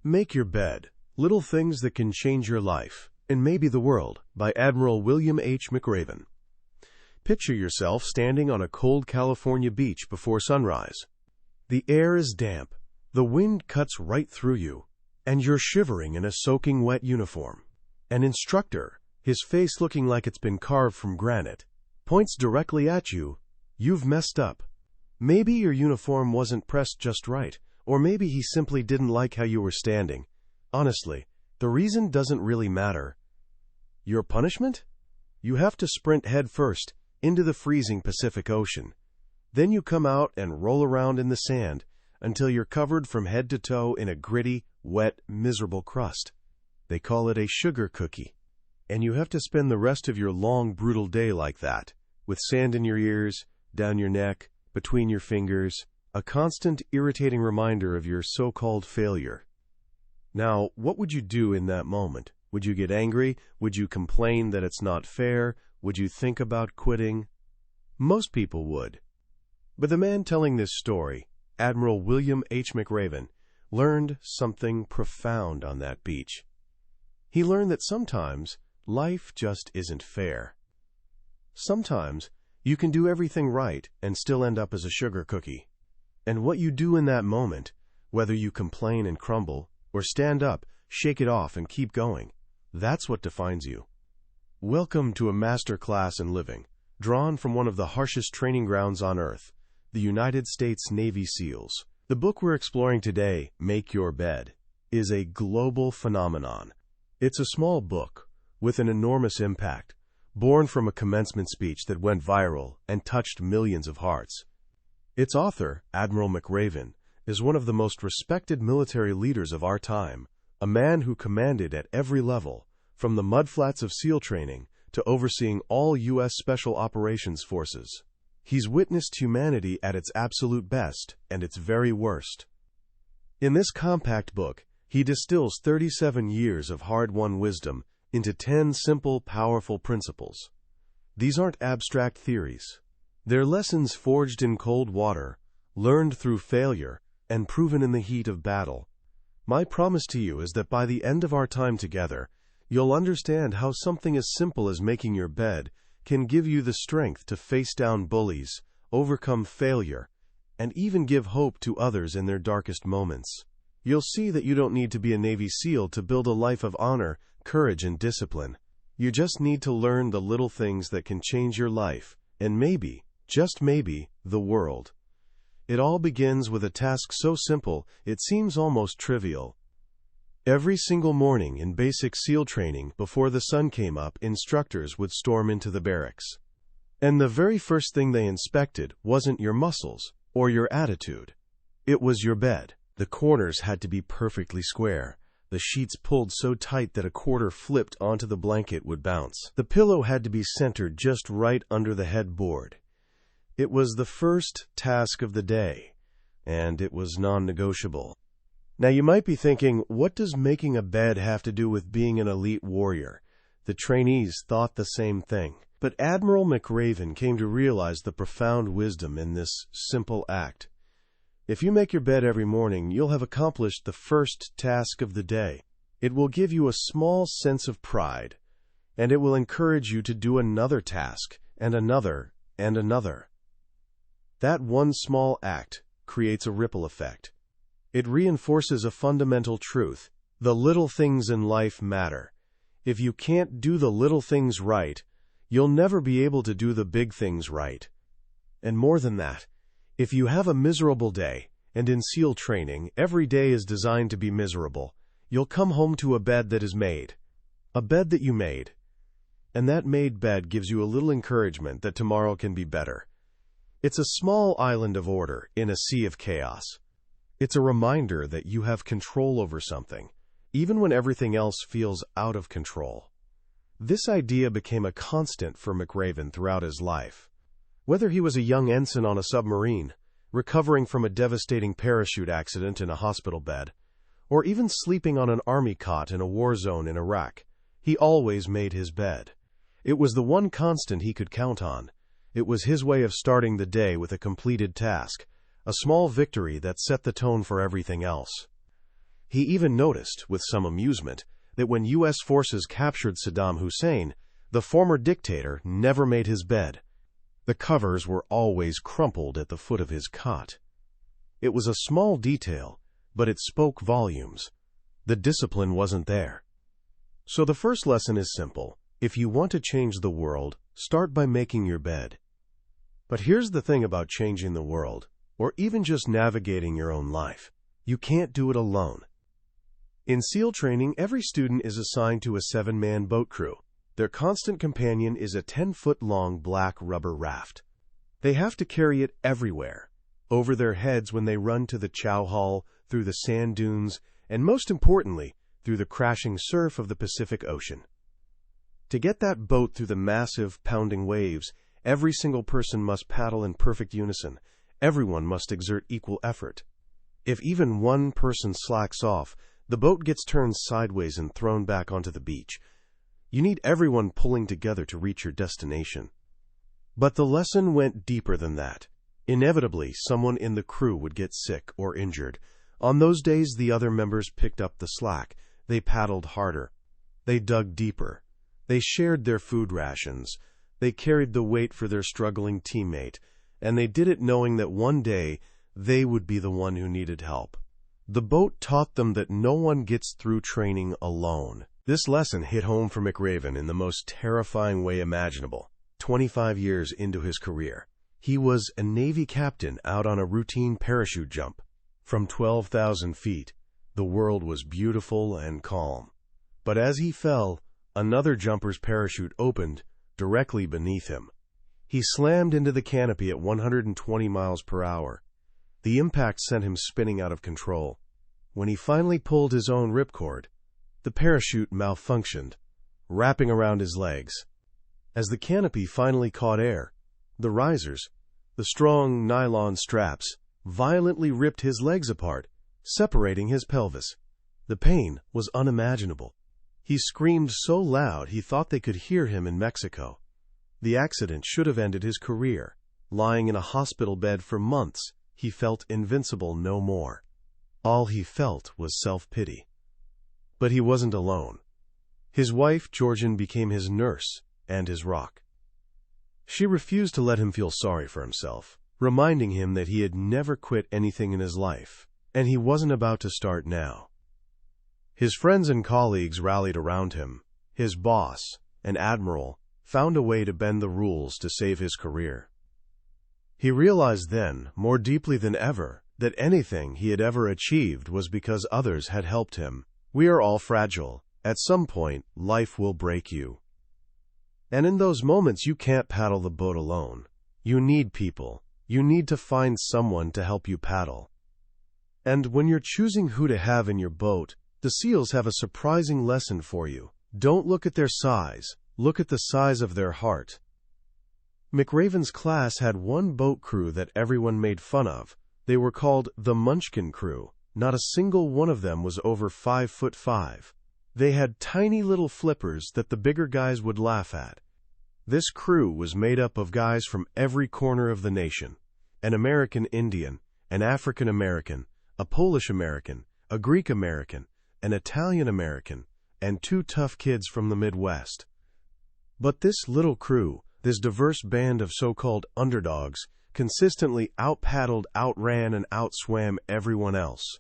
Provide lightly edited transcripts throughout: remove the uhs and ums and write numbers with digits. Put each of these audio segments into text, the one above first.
Make Your Bed, Little Things That Can Change Your Life, and Maybe the World, by Admiral William H. McRaven. Picture yourself standing on a cold California beach before sunrise. The air is damp, the wind cuts right through you, and you're shivering in a soaking wet uniform. An instructor, his face looking like it's been carved from granite, points directly at you. You've messed up. Maybe your uniform wasn't pressed just right, or maybe he simply didn't like how you were standing. Honestly, the reason doesn't really matter. Your punishment? You have to sprint head first into the freezing Pacific Ocean. Then you come out and roll around in the sand until you're covered from head to toe in a gritty, wet, miserable crust. They call it a sugar cookie. And you have to spend the rest of your long, brutal day like that, with sand in your ears, down your neck, between your fingers, a constant, irritating reminder of your so-called failure. Now, what would you do in that moment? Would you get angry? Would you complain that it's not fair? Would you think about quitting? Most people would. But the man telling this story, Admiral William H. McRaven, learned something profound on that beach. He learned that sometimes life just isn't fair. Sometimes you can do everything right and still end up as a sugar cookie. And what you do in that moment, whether you complain and crumble, or stand up, shake it off, and keep going, that's what defines you. Welcome to a master class in living, drawn from one of the harshest training grounds on Earth, the United States Navy SEALs. The book we're exploring today, Make Your Bed, is a global phenomenon. It's a small book with an enormous impact, born from a commencement speech that went viral and touched millions of hearts. Its author, Admiral McRaven, is one of the most respected military leaders of our time, a man who commanded at every level, from the mudflats of SEAL training to overseeing all U.S. Special Operations Forces. He's witnessed humanity at its absolute best and its very worst. In this compact book, he distills 37 years of hard-won wisdom into 10 simple, powerful principles. These aren't abstract theories. They're lessons forged in cold water, learned through failure, and proven in the heat of battle. My promise to you is that by the end of our time together, you'll understand how something as simple as making your bed can give you the strength to face down bullies, overcome failure, and even give hope to others in their darkest moments. You'll see that you don't need to be a Navy SEAL to build a life of honor, courage, and discipline. You just need to learn the little things that can change your life, and maybe, just maybe, the world. It all begins with a task so simple, it seems almost trivial. Every single morning in basic SEAL training, before the sun came up, instructors would storm into the barracks. And the very first thing they inspected wasn't your muscles or your attitude. It was your bed. The corners had to be perfectly square. The sheets pulled so tight that a quarter flipped onto the blanket would bounce. The pillow had to be centered just right under the headboard. It was the first task of the day, and it was non-negotiable. Now you might be thinking, what does making a bed have to do with being an elite warrior? The trainees thought the same thing. But Admiral McRaven came to realize the profound wisdom in this simple act. If you make your bed every morning, you'll have accomplished the first task of the day. It will give you a small sense of pride, and it will encourage you to do another task, and another, and another. That one small act creates a ripple effect. It reinforces a fundamental truth. The little things in life matter. If you can't do the little things right, you'll never be able to do the big things right. And more than that, if you have a miserable day, and in SEAL training, every day is designed to be miserable, you'll come home to a bed that is made. A bed that you made. And that made bed gives you a little encouragement that tomorrow can be better. It's a small island of order in a sea of chaos. It's a reminder that you have control over something, even when everything else feels out of control. This idea became a constant for McRaven throughout his life. Whether he was a young ensign on a submarine, recovering from a devastating parachute accident in a hospital bed, or even sleeping on an army cot in a war zone in Iraq, he always made his bed. It was the one constant he could count on. It was his way of starting the day with a completed task, a small victory that set the tone for everything else. He even noticed, with some amusement, that when U.S. forces captured Saddam Hussein, the former dictator never made his bed. The covers were always crumpled at the foot of his cot. It was a small detail, but it spoke volumes. The discipline wasn't there. So the first lesson is simple. If you want to change the world, start by making your bed. But here's the thing about changing the world, or even just navigating your own life. You can't do it alone. In SEAL training, every student is assigned to a 7-man boat crew. Their constant companion is a 10-foot-long black rubber raft. They have to carry it everywhere, over their heads when they run to the chow hall, through the sand dunes, and most importantly, through the crashing surf of the Pacific Ocean. To get that boat through the massive, pounding waves, every single person must paddle in perfect unison. Everyone must exert equal effort. If even one person slacks off, the boat gets turned sideways and thrown back onto the beach. You need everyone pulling together to reach your destination. But the lesson went deeper than that. Inevitably, someone in the crew would get sick or injured. On those days, the other members picked up the slack. They paddled harder. They dug deeper. They shared their food rations. They carried the weight for their struggling teammate. And they did it knowing that one day, they would be the one who needed help. The boat taught them that no one gets through training alone. This lesson hit home for McRaven in the most terrifying way imaginable. 25 years into his career, he was a Navy captain out on a routine parachute jump. From 12,000 feet, the world was beautiful and calm. But as he fell, another jumper's parachute opened directly beneath him. He slammed into the canopy at 120 miles per hour. The impact sent him spinning out of control. When he finally pulled his own ripcord, the parachute malfunctioned, wrapping around his legs. As the canopy finally caught air, the risers, the strong nylon straps, violently ripped his legs apart, separating his pelvis. The pain was unimaginable. He screamed so loud he thought they could hear him in Mexico. The accident should have ended his career. Lying in a hospital bed for months, he felt invincible no more. All he felt was self-pity. But he wasn't alone. His wife, Georgian, became his nurse and his rock. She refused to let him feel sorry for himself, reminding him that he had never quit anything in his life, and he wasn't about to start now. His friends and colleagues rallied around him. His boss, an admiral, found a way to bend the rules to save his career. He realized then, more deeply than ever, that anything he had ever achieved was because others had helped him. We are all fragile. At some point, life will break you. And in those moments, you can't paddle the boat alone. You need people. You need to find someone to help you paddle. And when you're choosing who to have in your boat, the SEALs have a surprising lesson for you. Don't look at their size. Look at the size of their heart. McRaven's class had one boat crew that everyone made fun of. They were called the Munchkin Crew. Not a single one of them was over 5'5". They had tiny little flippers that the bigger guys would laugh at. This crew was made up of guys from every corner of the nation. An American Indian, an African American, a Polish American, a Greek American, an Italian American, and 2 tough kids from the Midwest. But this little crew, this diverse band of so-called underdogs, consistently out-paddled, outran, and outswam everyone else.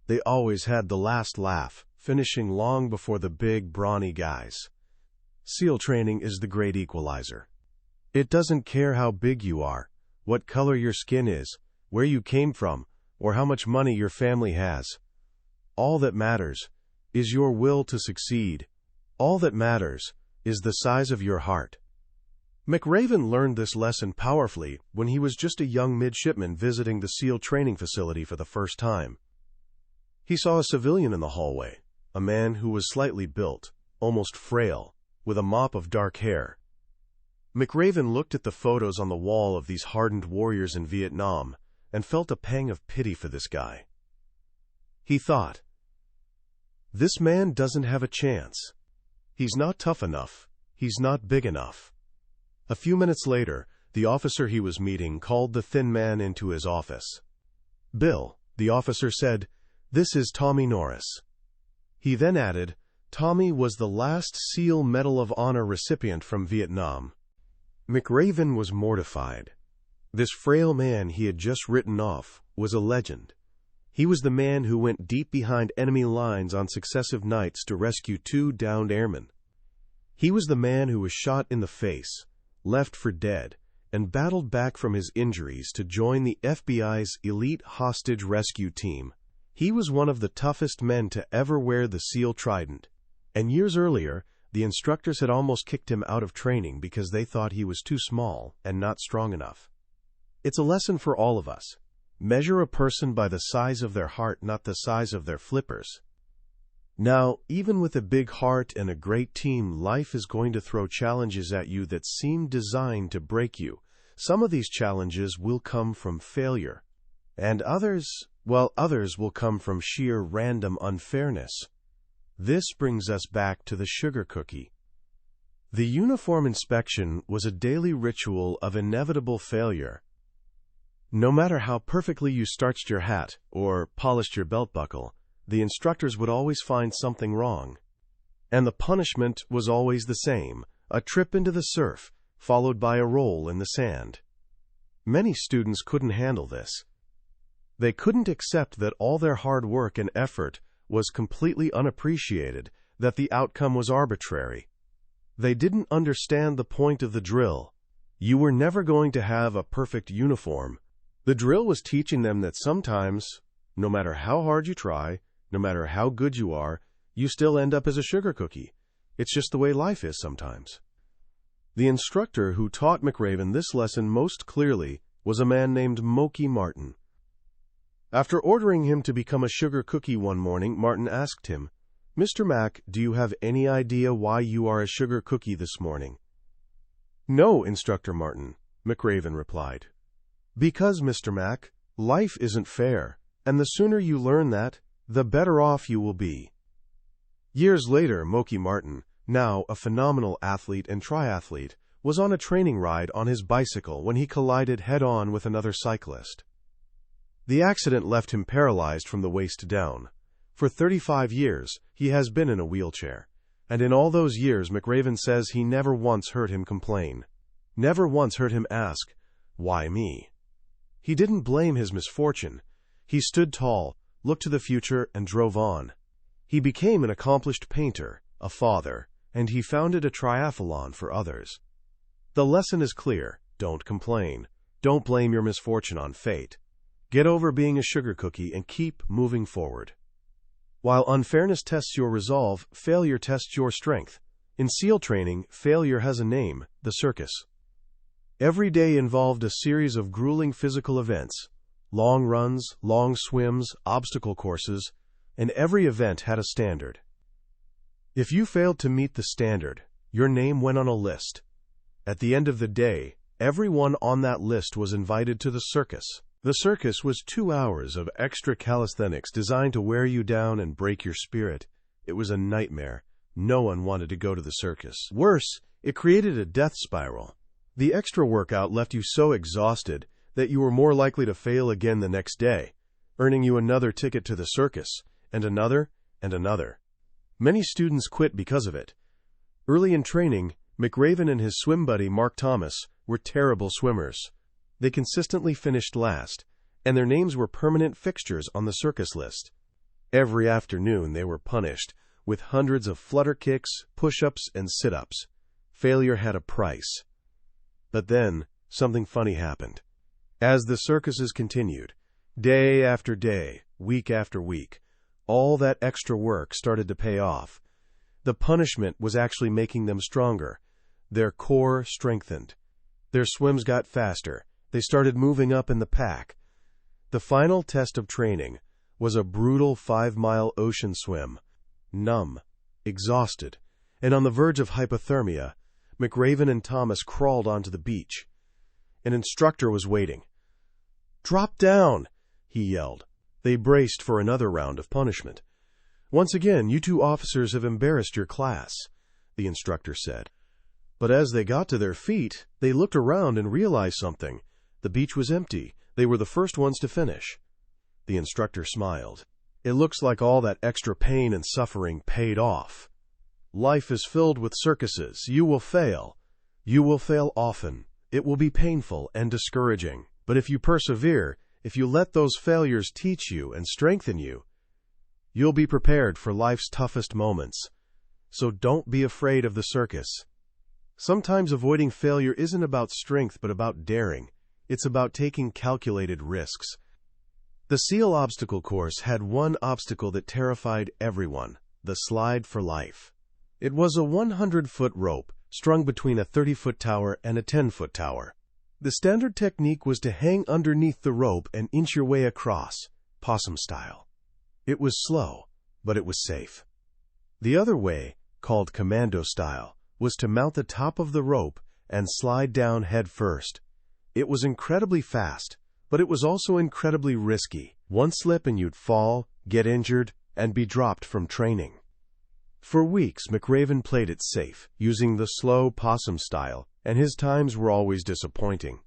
They always had the last laugh, finishing long before the big, brawny guys. SEAL training is the great equalizer. It doesn't care how big you are, what color your skin is, where you came from, or how much money your family has. All that matters is your will to succeed. All that matters is the size of your heart. McRaven learned this lesson powerfully when he was just a young midshipman visiting the SEAL training facility for the first time. He saw a civilian in the hallway, a man who was slightly built, almost frail, with a mop of dark hair. McRaven looked at the photos on the wall of these hardened warriors in Vietnam and felt a pang of pity for this guy. He thought, "This man doesn't have a chance. He's not tough enough. He's not big enough." A few minutes later, the officer he was meeting called the thin man into his office. "Bill," the officer said, This is Tommy Norris." He then added, Tommy was the last SEAL Medal of Honor recipient from Vietnam. McRaven was mortified. This frail man he had just written off was a legend. He was the man who went deep behind enemy lines on successive nights to rescue 2 downed airmen. He was the man who was shot in the face, left for dead, and battled back from his injuries to join the FBI's elite hostage rescue team. He was one of the toughest men to ever wear the SEAL Trident, and years earlier, the instructors had almost kicked him out of training because they thought he was too small and not strong enough. It's a lesson for all of us. Measure a person by the size of their heart, not the size of their flippers. Now, even with a big heart and a great team, life is going to throw challenges at you that seem designed to break you. Some of these challenges will come from failure, and others will come from sheer random unfairness. This brings us back to the sugar cookie. The uniform inspection was a daily ritual of inevitable failure. No matter how perfectly you starched your hat or polished your belt buckle, the instructors would always find something wrong. And the punishment was always the same, a trip into the surf, followed by a roll in the sand. Many students couldn't handle this. They couldn't accept that all their hard work and effort was completely unappreciated, that the outcome was arbitrary. They didn't understand the point of the drill. You were never going to have a perfect uniform. The drill was teaching them that sometimes, no matter how hard you try, no matter how good you are, you still end up as a sugar cookie. It's just the way life is sometimes. The instructor who taught McRaven this lesson most clearly was a man named Moki Martin. After ordering him to become a sugar cookie one morning, Martin asked him, "Mr. Mack, do you have any idea why you are a sugar cookie this morning?" "No, Instructor Martin," McRaven replied. "Because, Mr. Mack, life isn't fair, and the sooner you learn that, the better off you will be." Years later, Moki Martin, now a phenomenal athlete and triathlete, was on a training ride on his bicycle when he collided head-on with another cyclist. The accident left him paralyzed from the waist down. For 35 years, he has been in a wheelchair. And in all those years, McRaven says he never once heard him complain. Never once heard him ask, "Why me?" He didn't blame his misfortune. He stood tall, looked to the future, and drove on. He became an accomplished painter, a father, and he founded a triathlon for others. The lesson is clear. Don't complain. Don't blame your misfortune on fate. Get over being a sugar cookie and keep moving forward. While unfairness tests your resolve, failure tests your strength. In SEAL training, failure has a name: the circus. Every day involved a series of grueling physical events: long runs, long swims, obstacle courses, and every event had a standard. If you failed to meet the standard, your name went on a list. At the end of the day, everyone on that list was invited to the circus. The circus was 2 hours of extra calisthenics designed to wear you down and break your spirit. It was a nightmare. No one wanted to go to the circus. Worse, it created a death spiral. The extra workout left you so exhausted that you were more likely to fail again the next day, earning you another ticket to the circus, and another, and another. Many students quit because of it. Early in training, McRaven and his swim buddy Mark Thomas were terrible swimmers. They consistently finished last, and their names were permanent fixtures on the circus list. Every afternoon they were punished with hundreds of flutter kicks, push-ups, and sit-ups. Failure had a price. But then, something funny happened. As the circuses continued, day after day, week after week, all that extra work started to pay off. The punishment was actually making them stronger. Their core strengthened. Their swims got faster. They started moving up in the pack. The final test of training was a brutal 5-mile ocean swim. Numb, exhausted, and on the verge of hypothermia, McRaven and Thomas crawled onto the beach. An instructor was waiting. "Drop down!" he yelled. They braced for another round of punishment. "Once again, you 2 officers have embarrassed your class," the instructor said. But as they got to their feet, they looked around and realized something. The beach was empty. They were the first ones to finish. The instructor smiled. It looks like all that extra pain and suffering paid off. Life is filled with circuses. You will fail. You will fail often. It will be painful and discouraging. But if you persevere, if you let those failures teach you and strengthen you, you'll be prepared for life's toughest moments. So don't be afraid of the circus. Sometimes avoiding failure isn't about strength but about daring. It's about taking calculated risks. The SEAL obstacle course had one obstacle that terrified everyone: the slide for life. It was a 100-foot rope strung between a 30-foot tower and a 10-foot tower. The standard technique was to hang underneath the rope and inch your way across, possum style. It was slow, but it was safe. The other way, called commando style, was to mount the top of the rope and slide down head first. It was incredibly fast, but it was also incredibly risky. One slip and you'd fall, get injured, and be dropped from training. For weeks, McRaven played it safe, using the slow possum style, and his times were always disappointing.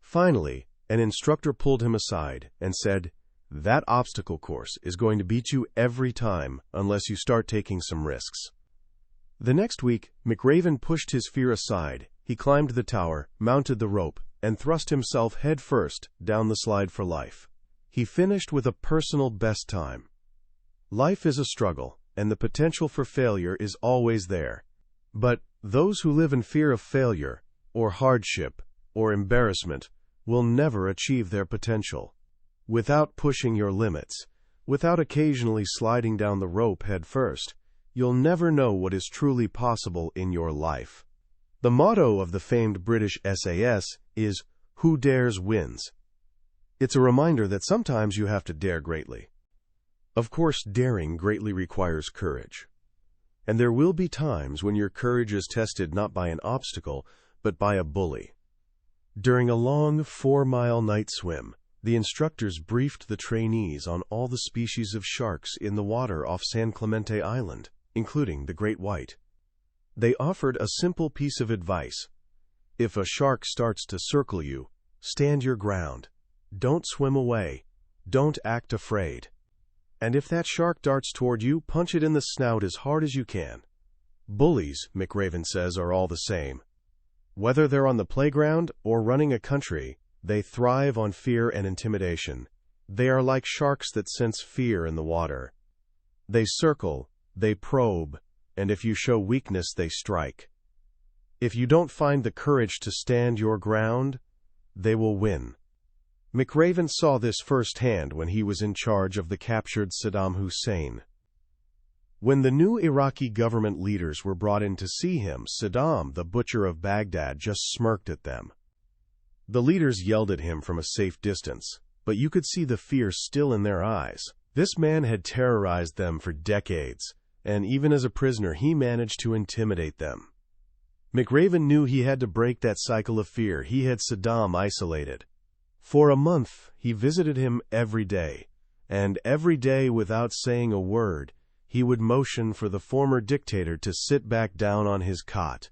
Finally, an instructor pulled him aside and said, "That obstacle course is going to beat you every time unless you start taking some risks." The next week, McRaven pushed his fear aside. He climbed the tower, mounted the rope, and thrust himself head first down the slide for life. He finished with a personal best time. Life is a struggle, and the potential for failure is always there. But those who live in fear of failure, or hardship, or embarrassment, will never achieve their potential. Without pushing your limits, without occasionally sliding down the rope head first, you'll never know what is truly possible in your life. The motto of the famed British SAS is, "Who dares wins." It's a reminder that sometimes you have to dare greatly. Of course, daring greatly requires courage. And there will be times when your courage is tested not by an obstacle, but by a bully. During a long 4-mile night swim, the instructors briefed the trainees on all the species of sharks in the water off San Clemente Island, including the great white. They offered a simple piece of advice. If a shark starts to circle you, stand your ground. Don't swim away. Don't act afraid. And if that shark darts toward you, punch it in the snout as hard as you can. Bullies, McRaven says, are all the same. Whether they're on the playground or running a country, they thrive on fear and intimidation. They are like sharks that sense fear in the water. They circle, they probe, and if you show weakness, they strike. If you don't find the courage to stand your ground, they will win. McRaven saw this firsthand when he was in charge of the captured Saddam Hussein. When the new Iraqi government leaders were brought in to see him, Saddam, the butcher of Baghdad, just smirked at them. The leaders yelled at him from a safe distance, but you could see the fear still in their eyes. This man had terrorized them for decades, and even as a prisoner he managed to intimidate them. McRaven knew he had to break that cycle of fear. He had Saddam isolated. For a month, he visited him every day, and every day, without saying a word, he would motion for the former dictator to sit back down on his cot.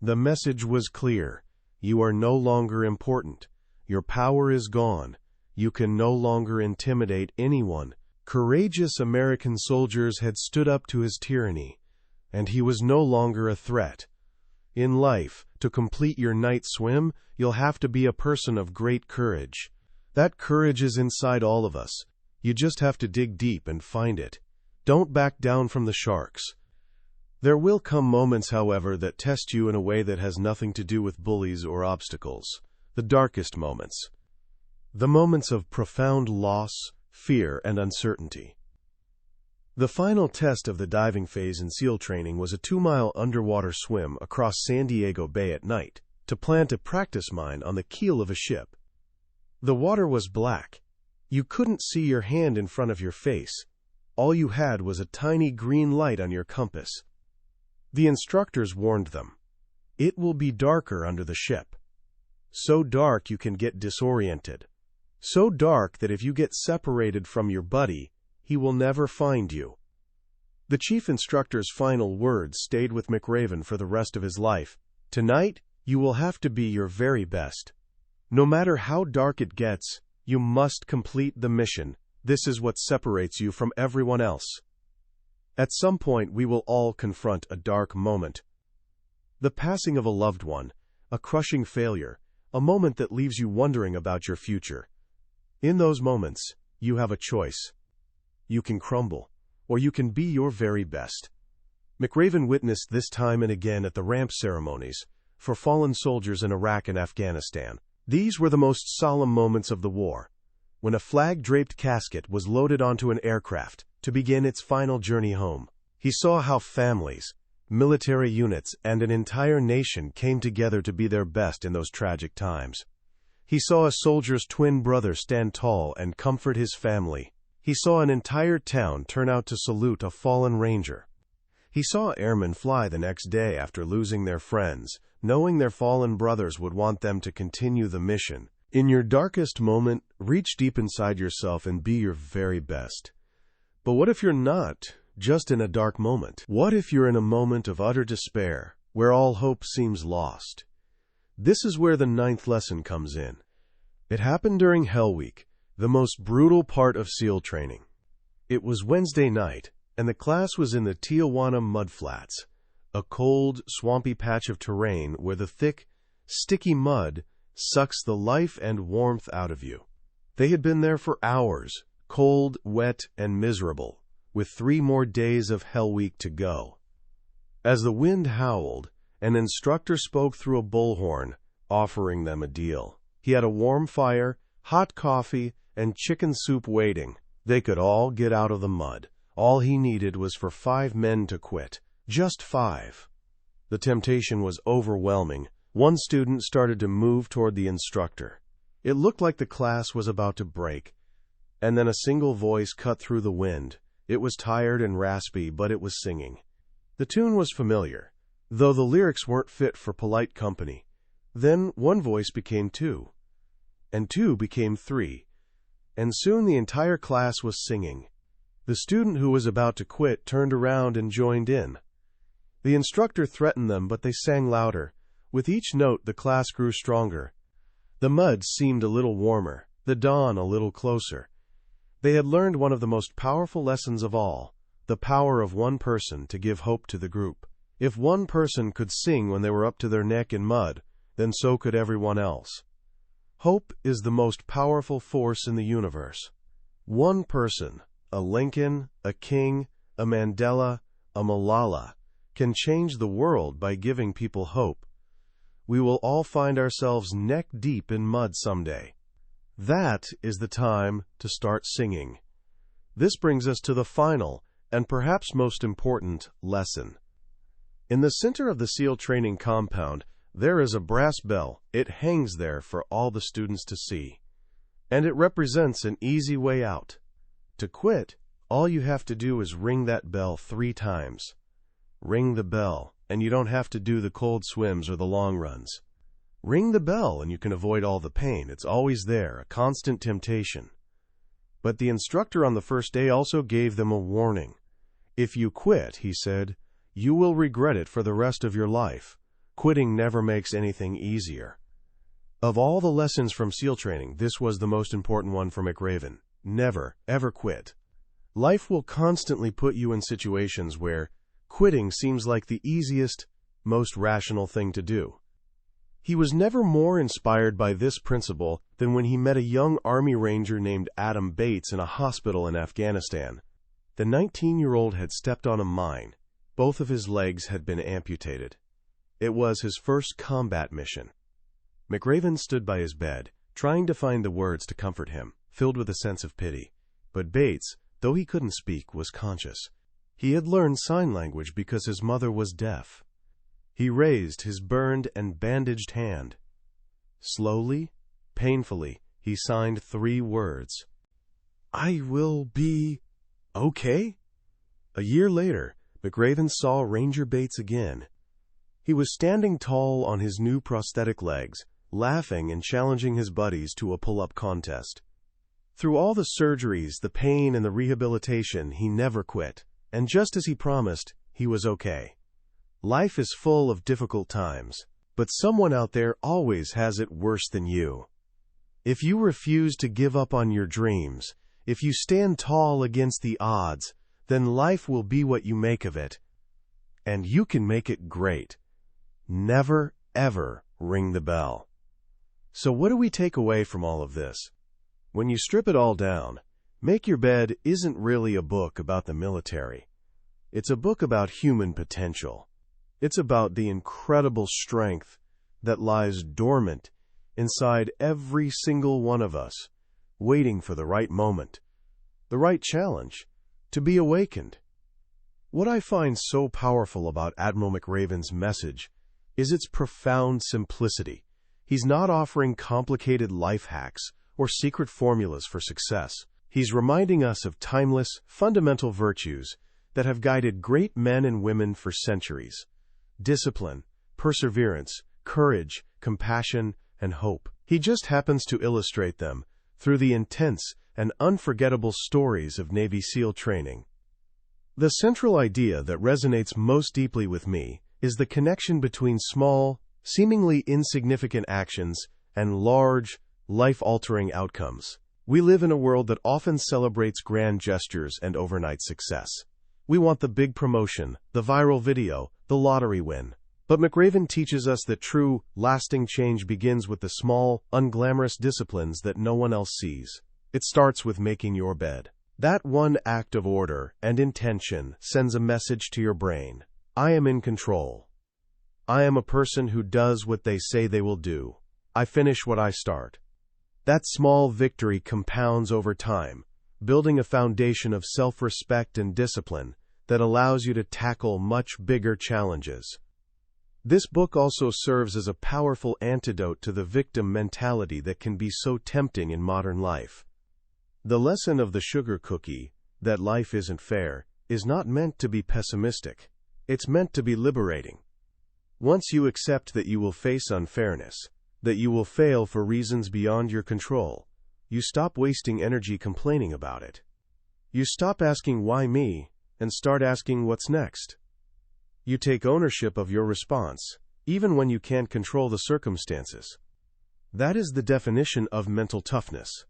The message was clear. You are no longer important. Your power is gone. You can no longer intimidate anyone. Courageous American soldiers had stood up to his tyranny, and he was no longer a threat. In life, to complete your night swim, you'll have to be a person of great courage. That courage is inside all of us. You just have to dig deep and find it. Don't back down from the sharks. There will come moments, however, that test you in a way that has nothing to do with bullies or obstacles. The darkest moments. The moments of profound loss, fear, and uncertainty. The final test of the diving phase in SEAL training was a 2-mile underwater swim across San Diego Bay at night to plant a practice mine on the keel of a ship. The water was black. You couldn't see your hand in front of your face. All you had was a tiny green light on your compass. The instructors warned them. It will be darker under the ship. So dark you can get disoriented. So dark that if you get separated from your buddy, he will never find you. The chief instructor's final words stayed with McRaven for the rest of his life. Tonight, you will have to be your very best. No matter how dark it gets, you must complete the mission. This is what separates you from everyone else. At some point, we will all confront a dark moment. The passing of a loved one, a crushing failure, a moment that leaves you wondering about your future. In those moments, you have a choice. You can crumble, or you can be your very best. McRaven witnessed this time and again at the ramp ceremonies for fallen soldiers in Iraq and Afghanistan. These were the most solemn moments of the war, when a flag-draped casket was loaded onto an aircraft to begin its final journey home. He saw how families, military units, and an entire nation came together to be their best in those tragic times. He saw a soldier's twin brother stand tall and comfort his family. He saw an entire town turn out to salute a fallen ranger. He saw airmen fly the next day after losing their friends, knowing their fallen brothers would want them to continue the mission. In your darkest moment, reach deep inside yourself and be your very best. But what if you're not just in a dark moment? What if you're in a moment of utter despair, where all hope seems lost? This is where the 9th lesson comes in. It happened during Hell Week, the most brutal part of SEAL training. It was Wednesday night, and the class was in the Tijuana mudflats, a cold, swampy patch of terrain where the thick, sticky mud sucks the life and warmth out of you. They had been there for hours, cold, wet, and miserable, with 3 more days of Hell Week to go. As the wind howled, an instructor spoke through a bullhorn, offering them a deal. He had a warm fire, hot coffee, and chicken soup waiting. They could all get out of the mud. All he needed was for 5 men to quit. Just 5. The temptation was overwhelming. One student started to move toward the instructor. It looked like the class was about to break. And then a single voice cut through the wind. It was tired and raspy, but it was singing. The tune was familiar, though the lyrics weren't fit for polite company. Then one voice became 2, and 2 became 3, and soon the entire class was singing. The student who was about to quit turned around and joined in. The instructor threatened them, but they sang louder. With each note, the class grew stronger. The mud seemed a little warmer, the dawn a little closer. They had learned one of the most powerful lessons of all, the power of one person to give hope to the group. If one person could sing when they were up to their neck in mud, then so could everyone else. Hope is the most powerful force in the universe. One person, a Lincoln, a King, a Mandela, a Malala, can change the world by giving people hope. We will all find ourselves neck-deep in mud someday. That is the time to start singing. This brings us to the final, and perhaps most important, lesson. In the center of the SEAL training compound, there is a brass bell. It hangs there for all the students to see. And it represents an easy way out. To quit, all you have to do is ring that bell 3 times. Ring the bell, and you don't have to do the cold swims or the long runs. Ring the bell and you can avoid all the pain. It's always there, a constant temptation. But the instructor on the first day also gave them a warning. If you quit, he said, you will regret it for the rest of your life. Quitting never makes anything easier. Of all the lessons from SEAL training, this was the most important one for McRaven. Never, ever quit. Life will constantly put you in situations where quitting seems like the easiest, most rational thing to do. He was never more inspired by this principle than when he met a young Army Ranger named Adam Bates in a hospital in Afghanistan. The 19-year-old had stepped on a mine. Both of his legs had been amputated. It was his first combat mission. McRaven stood by his bed, trying to find the words to comfort him, filled with a sense of pity. But Bates, though he couldn't speak, was conscious. He had learned sign language because his mother was deaf. He raised his burned and bandaged hand. Slowly, painfully, he signed 3 words. I will be okay? A year later, McRaven saw Ranger Bates again. He was standing tall on his new prosthetic legs, laughing and challenging his buddies to a pull-up contest. Through all the surgeries, the pain, and the rehabilitation, he never quit. And just as he promised, he was okay. Life is full of difficult times, but someone out there always has it worse than you. If you refuse to give up on your dreams, If you stand tall against the odds, then life will be what you make of it. And you can make it great. Never, ever ring the bell. So what do we take away from all of this? When you strip it all down, Make Your Bed isn't really a book about the military. It's a book about human potential. It's about the incredible strength that lies dormant inside every single one of us, waiting for the right moment, the right challenge, to be awakened. What I find so powerful about Admiral McRaven's message is its profound simplicity. He's not offering complicated life hacks or secret formulas for success. He's reminding us of timeless, fundamental virtues that have guided great men and women for centuries: discipline, perseverance, courage, compassion, and hope. He just happens to illustrate them through the intense and unforgettable stories of Navy SEAL training. The central idea that resonates most deeply with me is the connection between small, seemingly insignificant actions and large, life-altering outcomes. We live in a world that often celebrates grand gestures and overnight success. We want the big promotion, the viral video, the lottery win. But McRaven teaches us that true, lasting change begins with the small, unglamorous disciplines that no one else sees. It starts with making your bed. That one act of order and intention sends a message to your brain. I am in control. I am a person who does what they say they will do. I finish what I start. That small victory compounds over time, building a foundation of self-respect and discipline that allows you to tackle much bigger challenges. This book also serves as a powerful antidote to the victim mentality that can be so tempting in modern life. The lesson of the sugar cookie, that life isn't fair, is not meant to be pessimistic. It's meant to be liberating. Once you accept that you will face unfairness, that you will fail for reasons beyond your control, you stop wasting energy complaining about it. You stop asking why me and start asking what's next. You take ownership of your response, even when you can't control the circumstances. That is the definition of mental toughness.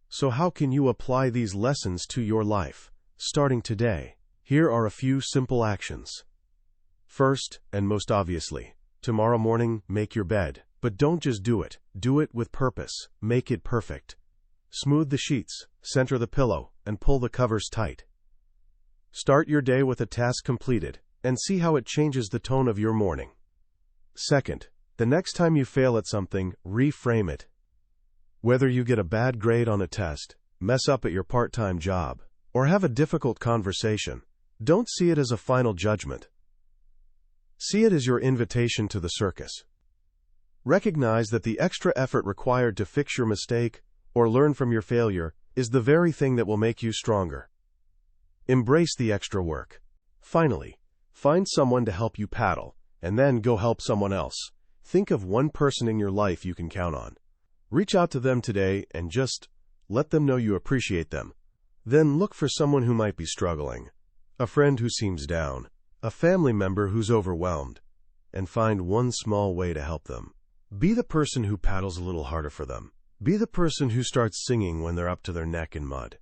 So how can you apply these lessons to your life, starting today? Here are a few simple actions. First, and most obviously, tomorrow morning, make your bed. But don't just do it. Do it with purpose. Make it perfect. Smooth the sheets, center the pillow, and pull the covers tight. Start your day with a task completed, and see how it changes the tone of your morning. Second, the next time you fail at something, reframe it. Whether you get a bad grade on a test, mess up at your part-time job, or have a difficult conversation, don't see it as a final judgment. See it as your invitation to the circus. Recognize that the extra effort required to fix your mistake or learn from your failure is the very thing that will make you stronger. Embrace the extra work. Finally, find someone to help you paddle, and then go help someone else. Think of one person in your life you can count on. Reach out to them today and just let them know you appreciate them. Then look for someone who might be struggling, a friend who seems down, a family member who's overwhelmed, and find one small way to help them. Be the person who paddles a little harder for them. Be the person who starts singing when they're up to their neck in mud.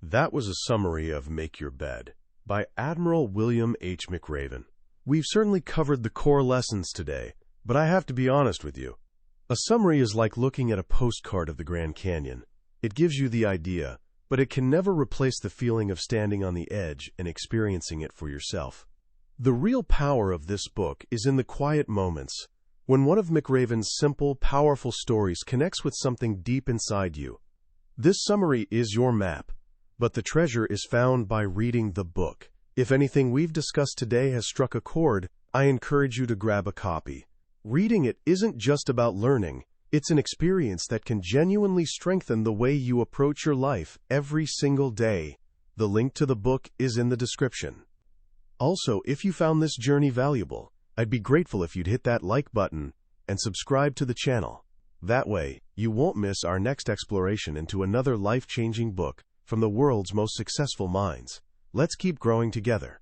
That was a summary of Make Your Bed by Admiral William H. McRaven. We've certainly covered the core lessons today, but I have to be honest with you. A summary is like looking at a postcard of the Grand Canyon. It gives you the idea, but it can never replace the feeling of standing on the edge and experiencing it for yourself. The real power of this book is in the quiet moments, when one of McRaven's simple, powerful stories connects with something deep inside you. This summary is your map, but the treasure is found by reading the book. If anything we've discussed today has struck a chord, I encourage you to grab a copy. Reading it isn't just about learning, it's an experience that can genuinely strengthen the way you approach your life every single day. The link to the book is in the description. Also, if you found this journey valuable, I'd be grateful if you'd hit that like button and subscribe to the channel. That way, you won't miss our next exploration into another life-changing book from the world's most successful minds. Let's keep growing together.